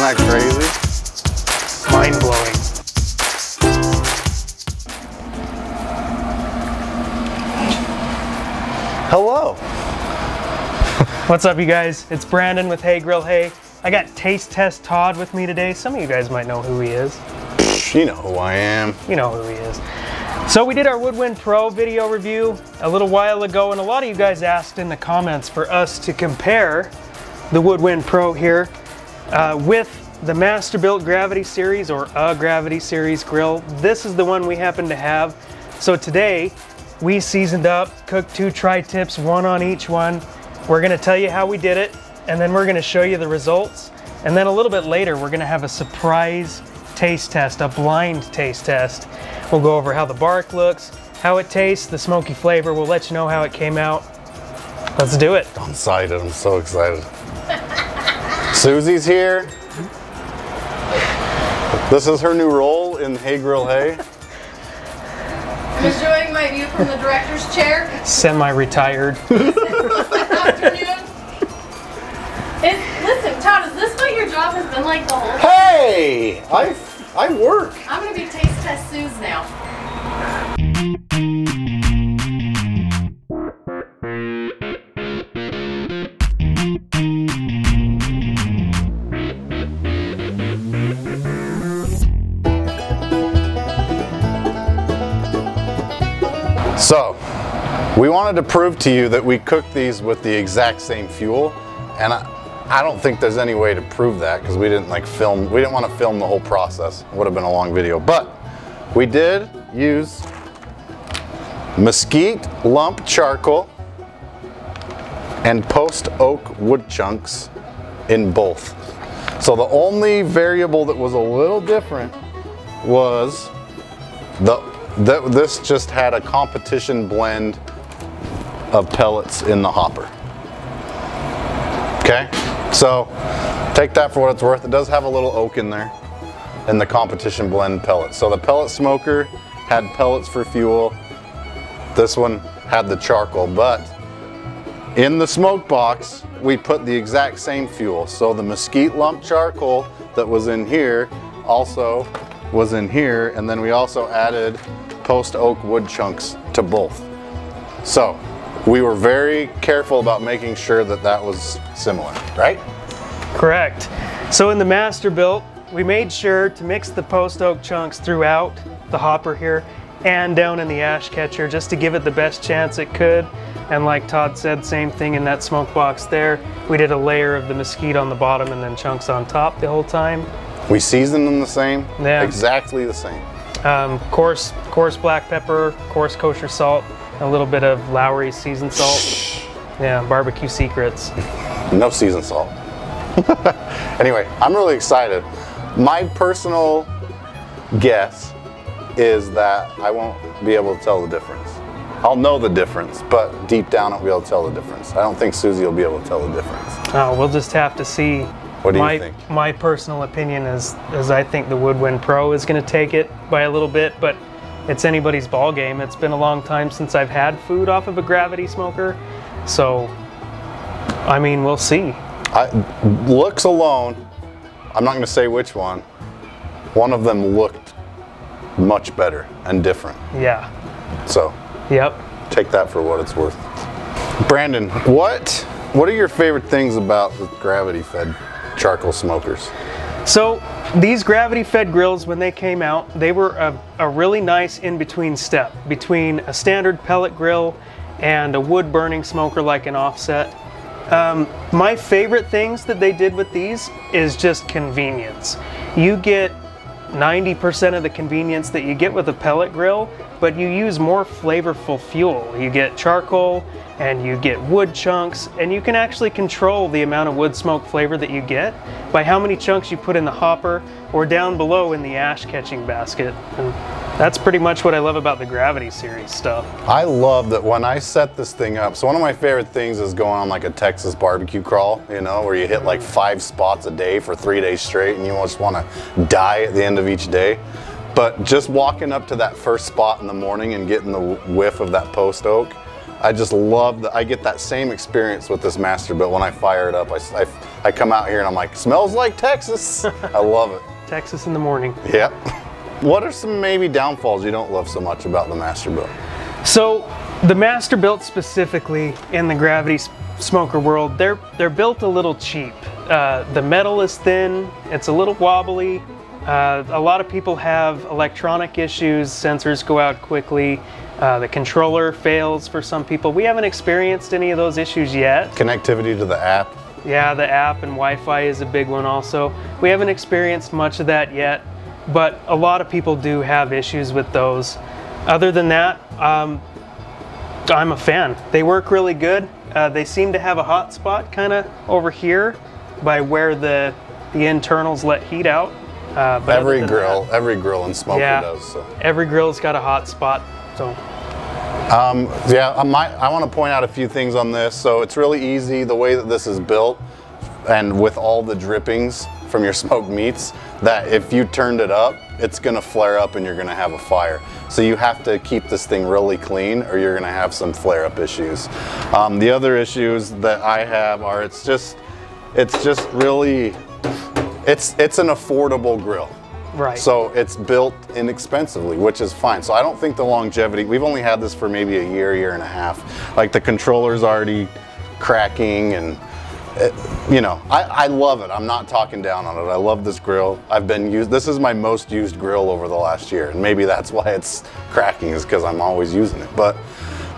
that crazy? Mind-blowing. Hello. What's up, you guys? It's Brandon with Hey Grill Hey. I got Taste Test Todd with me today. Some of you guys might know who he is. You know who I am. You know who he is. So we did our Woodwind Pro video review a little while ago, and a lot of you guys asked in the comments for us to compare the Woodwind Pro here with the Masterbuilt Gravity Series or a Gravity Series grill. This is the one we happen to have. So today we seasoned up, cooked 2 tri-tips, 1 on each one. We're gonna tell you how we did it, and then we're gonna show you the results. And then a little bit later, we're gonna have a surprise taste test, a blind taste test. We'll go over how the bark looks, how it tastes, the smoky flavor. We'll let you know how it came out. Let's do it. I'm excited, I'm so excited. Susie's here. This is her new role in Hey Grill Hey. I'm enjoying my view from the director's chair. Semi-retired. Afternoon. Listen, Todd, is this what your job has been like the whole time? Hey! I work. I'm going to be Taste Test Suze now. So, we wanted to prove to you that we cooked these with the exact same fuel, and I don't think there's any way to prove that because we didn't want to film the whole process. It would have been a long video, but we did use mesquite lump charcoal and post oak wood chunks in both. So the only variable that was a little different was this just had a competition blend of pellets in the hopper. Okay, so take that for what it's worth. It does have a little oak in there in the competition blend pellets. So the pellet smoker had pellets for fuel. This one had the charcoal, but in the smoke box, we put the exact same fuel. So the mesquite lump charcoal that was in here also was in here, and then we also added post oak wood chunks to both. So we were very careful about making sure that that was similar, right? Correct. So in the Masterbuilt, we made sure to mix the post oak chunks throughout the hopper here and down in the ash catcher just to give it the best chance it could. And like Todd said, same thing in that smoke box there. We did a layer of the mesquite on the bottom and then chunks on top the whole time. We seasoned them the same, yeah. Exactly the same. Coarse black pepper, coarse kosher salt, a little bit of Lowry seasoned salt. Yeah, barbecue secrets. No seasoned salt. Anyway, I'm really excited. My personal guess is that I won't be able to tell the difference. I'll know the difference, but deep down I'll be able to tell the difference. I don't think Susie will be able to tell the difference. Oh, we'll just have to see. What do you think? My personal opinion is I think the Woodwind Pro is going to take it by a little bit, but it's anybody's ball game. It's been a long time since I've had food off of a gravity smoker, so I mean, we'll see. Looks alone, I'm not going to say which one. One of them looked much better and different. Yeah. So. Yep. Take that for what it's worth. Brandon, what are your favorite things about the gravity-fed charcoal smokers? So these gravity-fed grills, when they came out, they were a really nice in-between step between a standard pellet grill and a wood-burning smoker like an offset. My favorite things that they did with these is just convenience. You get 90% of the convenience that you get with a pellet grill, but you use more flavorful fuel. You get charcoal and you get wood chunks, and you can actually control the amount of wood smoke flavor that you get by how many chunks you put in the hopper or down below in the ash catching basket. And that's pretty much what I love about the Gravity Series stuff. I love that when I set this thing up, so one of my favorite things is going on like a Texas barbecue crawl, you know, where you hit like 5 spots a day for 3 days straight and you just want to die at the end of each day. But just walking up to that first spot in the morning and getting the whiff of that post oak, I just love that. I get that same experience with this Masterbuilt when I fire it up. I come out here and I'm like, smells like Texas. I love it. Texas in the morning. Yep. What are some maybe downfalls you don't love so much about the Masterbuilt? So the Masterbuilt specifically in the gravity smoker world, they're built a little cheap. The metal is thin, it's a little wobbly. A lot of people have electronic issues, sensors go out quickly, the controller fails for some people. We haven't experienced any of those issues yet. Connectivity to the app. Yeah, the app and Wi-Fi is a big one also. We haven't experienced much of that yet, but a lot of people do have issues with those. Other than that, I'm a fan. They work really good. They seem to have a hot spot kind of over here by where the internals let heat out. But every grill and smoker does. So. Every grill's got a hot spot. So. I want to point out a few things on this. So it's really easy the way that this is built, and with all the drippings from your smoked meats, that if you turned it up, it's going to flare up and you're going to have a fire. So you have to keep this thing really clean or you're going to have some flare up issues. The other issues that I have are it's just really, it's an affordable grill. Right. So it's built inexpensively, which is fine. So I don't think the longevity, we've only had this for maybe a year and a half. Like the controller's already cracking and you know, I love it. I'm not talking down on it. I love this grill. This is my most used grill over the last year. And maybe that's why it's cracking, is because I'm always using it. But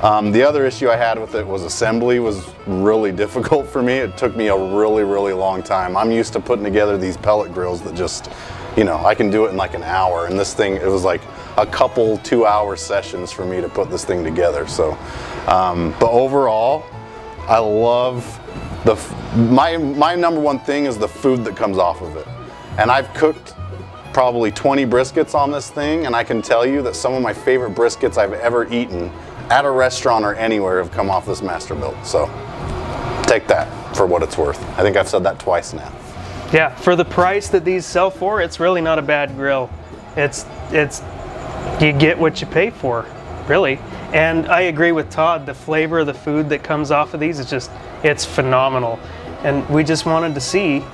the other issue I had with it was assembly was really difficult for me. It took me a really, really long time. I'm used to putting together these pellet grills that just, you know, I can do it in like an hour, and this thing, it was like a couple 2-hour sessions for me to put this thing together. So, but overall, I love my number one thing is the food that comes off of it. And I've cooked probably 20 briskets on this thing, and I can tell you that some of my favorite briskets I've ever eaten at a restaurant or anywhere have come off this Masterbuilt. So take that for what it's worth. I think I've said that twice now. Yeah, for the price that these sell for, it's really not a bad grill. It's you get what you pay for, really. And I agree with Todd, the flavor of the food that comes off of these is just, it's phenomenal. And we just wanted to see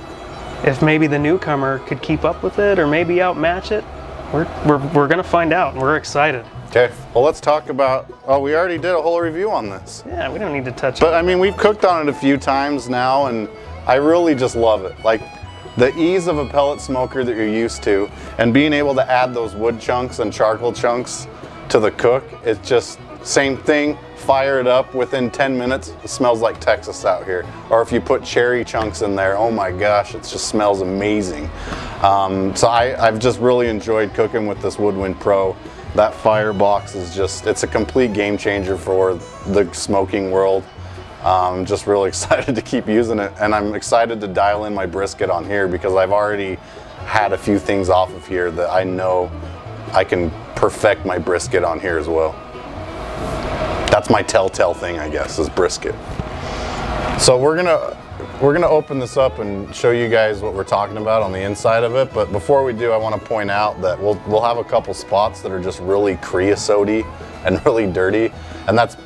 if maybe the newcomer could keep up with it or maybe outmatch it. We're gonna find out, and we're excited. Okay, well let's talk about, oh, we already did a whole review on this. Yeah, we don't need to touch it. But I mean, we've cooked on it a few times now, and I really just love it. Like, the ease of a pellet smoker that you're used to, and being able to add those wood chunks and charcoal chunks to the cook, it's just same thing, fire it up, within 10 minutes, it smells like Texas out here. Or if you put cherry chunks in there, oh my gosh, it just smells amazing. So I've just really enjoyed cooking with this Woodwind Pro. That firebox is just, it's a complete game changer for the smoking world. I'm just really excited to keep using it, and I'm excited to dial in my brisket on here because I've already had a few things off of here that I know I can perfect my brisket on here as well. That's my telltale thing, I guess, is brisket. So we're gonna open this up and show you guys what we're talking about on the inside of it. But before we do, I want to point out that we'll have a couple spots that are just really creosote-y and really dirty, and that's,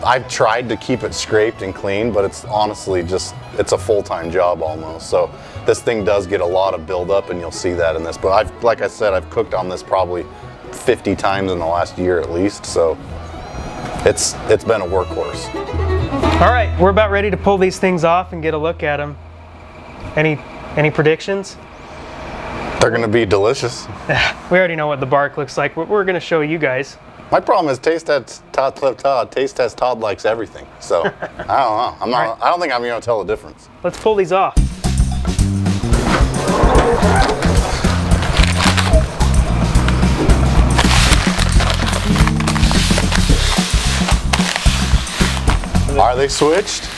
I've tried to keep it scraped and clean, but it's honestly just, it's a full-time job almost. So this thing does get a lot of buildup, and you'll see that in this. But like I said, I've cooked on this probably 50 times in the last year at least. So it's been a workhorse. All right, we're about ready to pull these things off and get a look at them. Any predictions? They're gonna be delicious. We already know what the bark looks like. We're gonna show you guys. My problem is taste test Todd likes everything. So I don't know. I don't think I'm gonna tell the difference. Let's pull these off. Are they switched?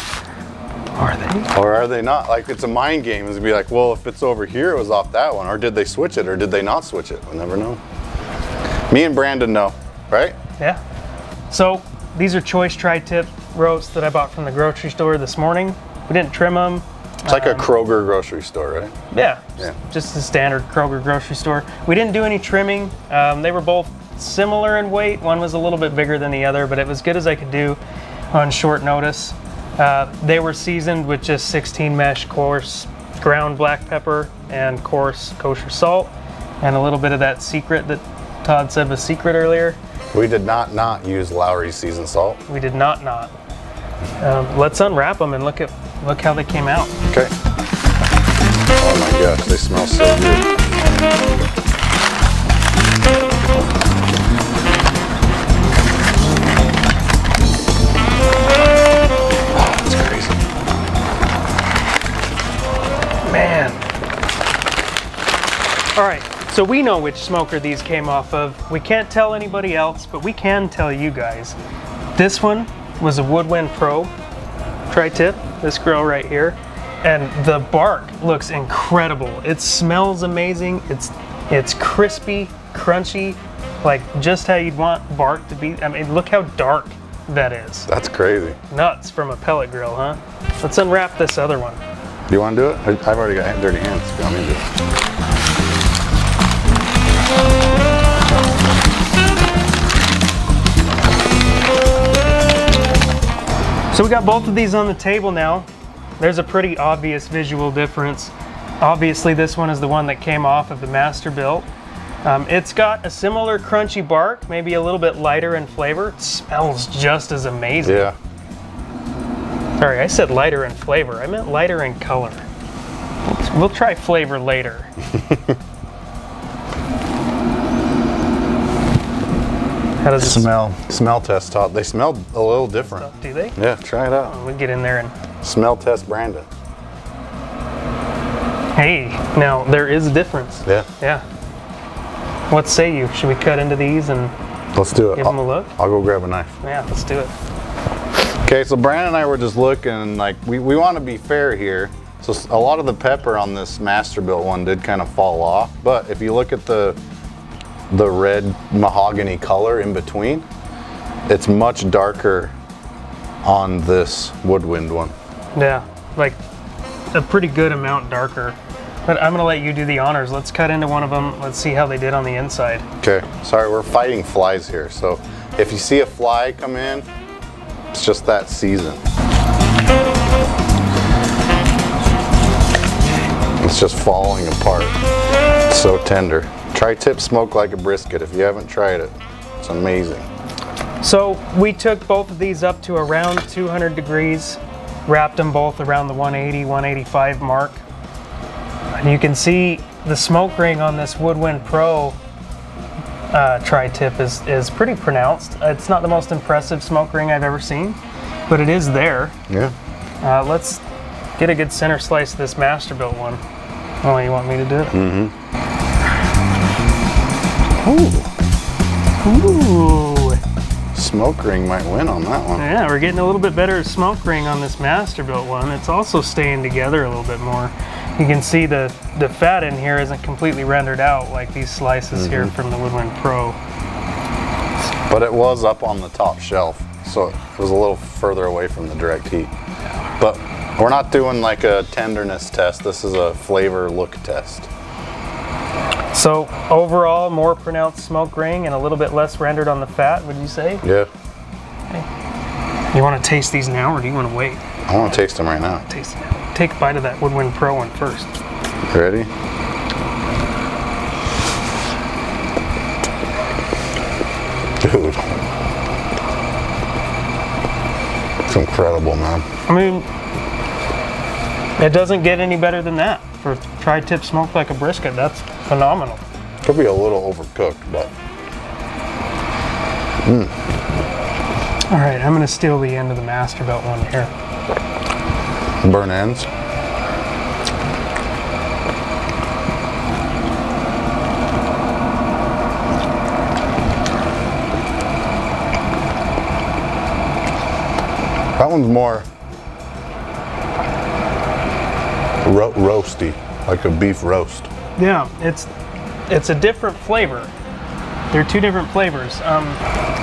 Are they? Or are they not? Like, it's a mind game. It's be like, well, if it's over here, it was off that one. Or did they switch it? Or did they not switch it? We'll never know. Me and Brandon know, right? Yeah. So these are choice tri-tip roasts that I bought from the grocery store this morning. We didn't trim them. It's like a Kroger grocery store, right? Yeah. Just the standard Kroger grocery store. We didn't do any trimming. They were both similar in weight. One was a little bit bigger than the other, but it was good as I could do on short notice. They were seasoned with just 16 mesh coarse ground black pepper and coarse kosher salt, and a little bit of that secret that Todd said was secret earlier. We did not use Lowry's seasoned salt. We did not. Let's unwrap them and look how they came out. Okay. Oh my gosh, they smell so good. Oh, that's crazy. Man. All right, so we know which smoker these came off of. We can't tell anybody else, but we can tell you guys. This one was a Woodwind Pro tri-tip, this grill right here. And the bark looks incredible. It smells amazing. It's crispy, crunchy, like just how you'd want bark to be. I mean, look how dark that is. That's crazy. Nuts from a pellet grill, huh? Let's unwrap this other one. Do you want to do it? I've already got dirty hands. You want me to do it? So we got both of these on the table now. There's a pretty obvious visual difference. Obviously this one is the one that came off of the Masterbuilt. It's got a similar crunchy bark, maybe a little bit lighter in flavor. It smells just as amazing. Yeah. Sorry, I said lighter in flavor. I meant lighter in color. We'll try flavor later. How does it smell? Smell test, Todd. They smell a little different. Do they? Yeah, try it out. We'll get in there and... Smell test Brandon. Hey, now there is a difference. Yeah. Yeah. What say you? Should we cut into these and let's do it. Give them a look? I'll go grab a knife. Yeah, let's do it. Okay, so Brandon and I were just looking, like we want to be fair here. So a lot of the pepper on this Masterbuilt one did kind of fall off, but if you look at the red mahogany color in between, it's much darker on this Woodwind one. Yeah, like a pretty good amount darker. But I'm gonna let you do the honors. Let's cut into one of them. Let's see how they did on the inside. Okay, sorry, we're fighting flies here. So if you see a fly come in, it's just that season. It's just falling apart. It's so tender. Tri-tip smoke like a brisket. If you haven't tried it, it's amazing. So we took both of these up to around 200 degrees, wrapped them both around the 180, 185 mark. And you can see the smoke ring on this Woodwind Pro tri-tip is pretty pronounced. It's not the most impressive smoke ring I've ever seen, but it is there. Yeah. Let's get a good center slice of this Masterbuilt one. Oh, you want me to do it? Mm-hmm. Ooh. Ooh. Smoke ring might win on that one. Yeah, we're getting a little bit better smoke ring on this Masterbuilt one. It's also staying together a little bit more. You can see the fat in here isn't completely rendered out like these slices here from the Woodwind Pro. But it was up on the top shelf, so it was a little further away from the direct heat. But we're not doing like a tenderness test. This is a flavor look test. So overall, more pronounced smoke ring and a little bit less rendered on the fat, would you say? Yeah. Okay. You want to taste these now, or do you want to wait? I want to taste them right now. Taste them. Take a bite of that Woodwind Pro one first. Ready? Dude. It's incredible, man. I mean, it doesn't get any better than that. For tri-tip smoked like a brisket, that's phenomenal. Could be a little overcooked, but. All right, I'm gonna steal the end of the Masterbuilt one here. Burn ends. That one's more roasty, like a beef roast. Yeah, it's a different flavor. They're two different flavors.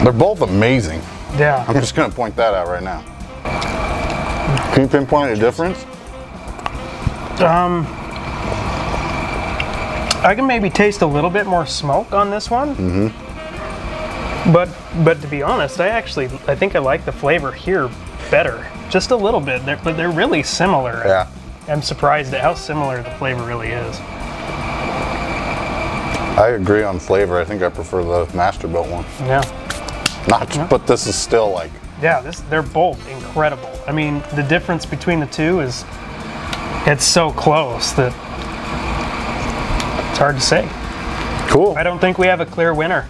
They're both amazing. Yeah. I'm just gonna point that out right now. Can you pinpoint a difference? I can maybe taste a little bit more smoke on this one. But to be honest, I think I like the flavor here better, just a little bit. But they're really similar. Yeah. I'm surprised at how similar the flavor really is. I agree on flavor. I think I prefer the Masterbuilt one. Yeah. But this is still like... Yeah, they're both incredible. I mean, the difference between the two is, it's so close that it's hard to say. Cool. I don't think we have a clear winner.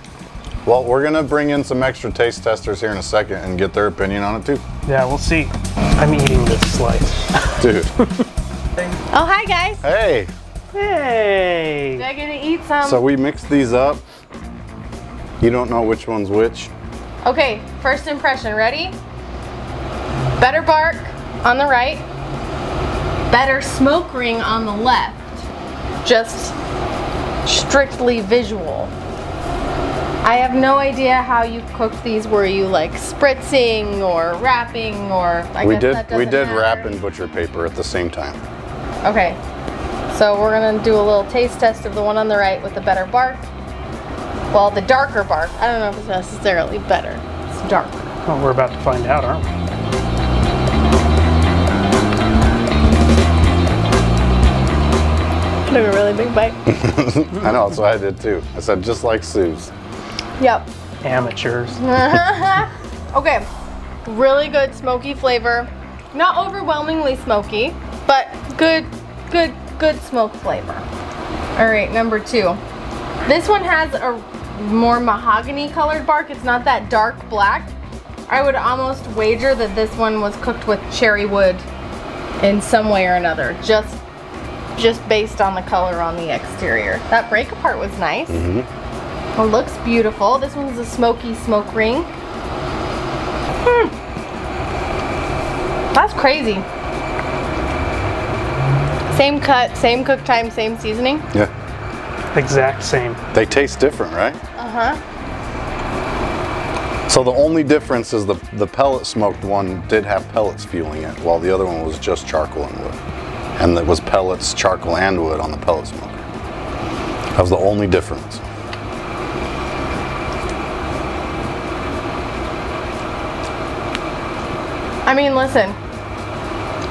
Well, we're gonna bring in some extra taste testers here in a second and get their opinion on it too. Yeah, we'll see. I'm eating this slice. Dude. Oh, hi guys. Hey. Hey. They're gonna eat some. So we mixed these up. You don't know which one's which. Okay, first impression, ready? Better bark on the right, better smoke ring on the left. Just strictly visual. I have no idea how you cooked these. Were you like spritzing or wrapping or We did wrap in butcher paper at the same time. Okay, so we're gonna do a little taste test of the one on the right with the better bark. Well, the darker bark. I don't know if it's necessarily better. It's darker. Well, we're about to find out, aren't we? Took a really big bite. I know, that's what I did too. I said just like Sue's. Yep. Amateurs. Okay, really good smoky flavor. Not overwhelmingly smoky, but good smoke flavor. All right, number 2. This one has a more mahogany colored bark. It's not that dark black. I would almost wager that this one was cooked with cherry wood in some way or another, just based on the color on the exterior. That break apart was nice. It looks beautiful. This one's a smoky smoke ring. That's crazy. Same cut, same cook time, same seasoning. Yeah. Exact same. They taste different, right? Uh-huh. So the only difference is the pellet smoked one did have pellets fueling it, while the other one was just charcoal and wood. And it was pellets, charcoal, and wood on the pellet smoker. That was the only difference. I mean, listen,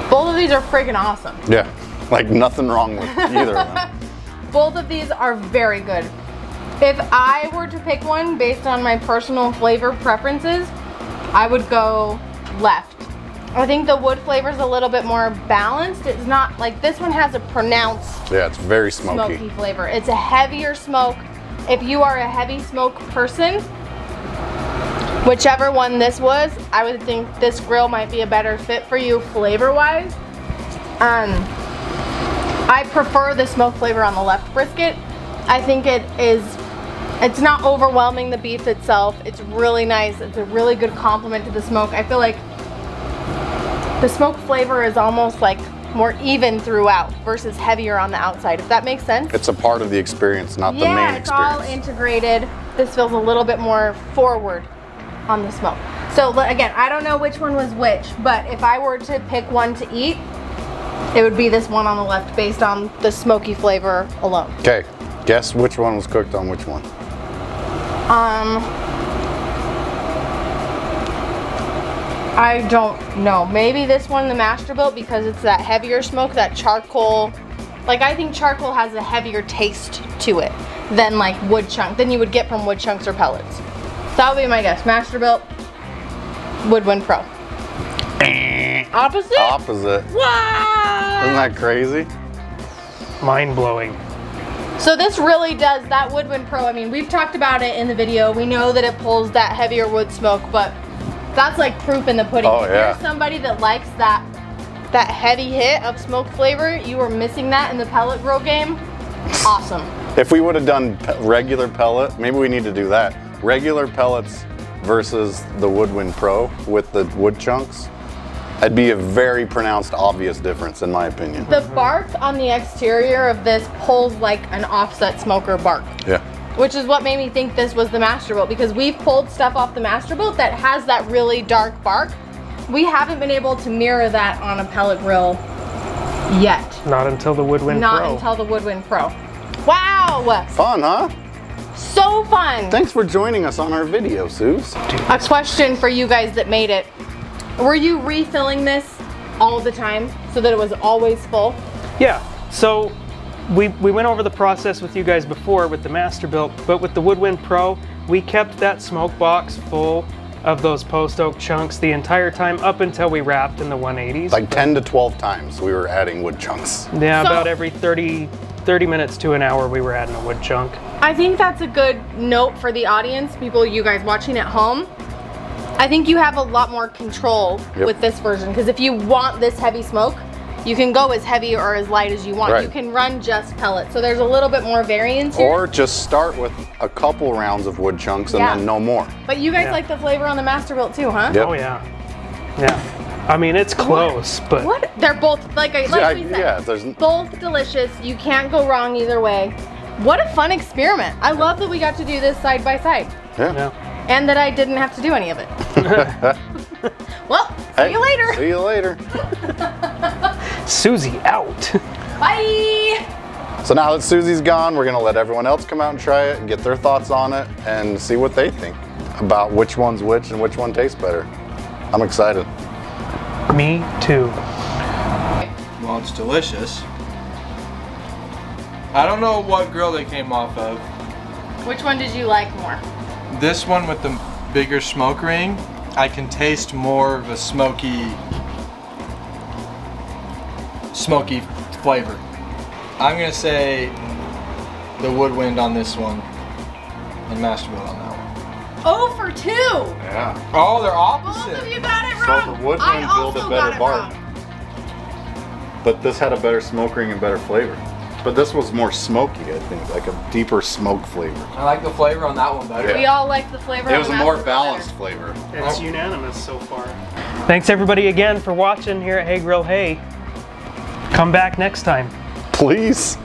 both of these are freaking awesome. Yeah, like nothing wrong with either of them. Both of these are very good. If I were to pick one based on my personal flavor preferences, I would go left. I think the wood flavor is a little bit more balanced. It's not like this one has a pronounced Yeah, it's very smoky. smoky flavor. It's a heavier smoke. If you are a heavy smoke person, whichever one this was, I would think this grill might be a better fit for you flavor-wise. I prefer the smoke flavor on the left brisket. I think it's not overwhelming the beef itself. It's really nice. It's a really good complement to the smoke. I feel like the smoke flavor is almost like more even throughout versus heavier on the outside, if that makes sense. It's a part of the experience, not the main Yeah, it's all experience. integrated. This feels a little bit more forward on the smoke. So again, I don't know which one was which, but if I were to pick one to eat, it would be this one on the left based on the smoky flavor alone. Okay, guess which one was cooked on which one? I don't know. Maybe this one, the Masterbuilt, because it's that heavier smoke, that charcoal. Like, I think charcoal has a heavier taste to it than like wood chunk, than you would get from wood chunks or pellets. So that would be my guess. Masterbuilt, Woodwind Pro. Opposite? Opposite. What? Isn't that crazy? Mind-blowing. So this really does, that Woodwind Pro, I mean, we've talked about it in the video. We know that it pulls that heavier wood smoke, but that's like proof in the pudding. Oh, if yeah. you're somebody that likes that heavy hit of smoke flavor, you are missing that in the pellet grill game. Awesome. If we would have done regular pellet, maybe we need to do that. Regular pellets versus the Woodwind Pro with the wood chunks. That'd be a very pronounced, obvious difference in my opinion. The bark on the exterior of this pulls like an offset smoker bark. Yeah. Which is what made me think this was the Masterbuilt, because we've pulled stuff off the Masterbuilt that has that really dark bark. We haven't been able to mirror that on a pellet grill yet. Not until the Woodwind Pro. Not until the Woodwind Pro. Wow! Fun, huh? So fun! Thanks for joining us on our video, Suze. A question for you guys that made it. Were you refilling this all the time so that it was always full? Yeah, so we went over the process with you guys before with the Masterbuilt, but with the Woodwind Pro, we kept that smoke box full of those post oak chunks the entire time up until we wrapped in the 180s. Like 10 to 12 times we were adding wood chunks. Yeah, so, about every 30 minutes to an hour we were adding a wood chunk. I think that's a good note for the audience, people, you guys watching at home. I think you have a lot more control with this version, because if you want this heavy smoke, you can go as heavy or as light as you want. You can run just pellets, so there's a little bit more variance here. Or just start with a couple rounds of wood chunks and then no more. But you guys like the flavor on the Masterbuilt too, huh? Yep. Oh yeah. Yeah. I mean, it's close, but... What? They're both, like we said, both delicious. You can't go wrong either way. What a fun experiment. I love that we got to do this side by side. Yeah. And that I didn't have to do any of it. Well, see you later. See you later. Susie out. Bye. So now that Susie's gone, we're gonna let everyone else come out and try it and get their thoughts on it and see what they think about which one's which and which one tastes better. I'm excited. Me too. Well, it's delicious. I don't know what grill they came off of. Which one did you like more? This one with the bigger smoke ring, I can taste more of a smoky flavor. I'm gonna say the Woodwind on this one and Masterbuilt on that one. Oh, for 2. Yeah. Oh, they're Both opposite. of you got it wrong. So the Woodwind built a better bark. But this had a better smoke ring and better flavor. But this was more smoky, I think, like a deeper smoke flavor. I like the flavor on that one better. We all like the flavor. It was a more balanced flavor. It's unanimous so far. Thanks everybody again for watching here at Hey Grill Hey. Come back next time. Please.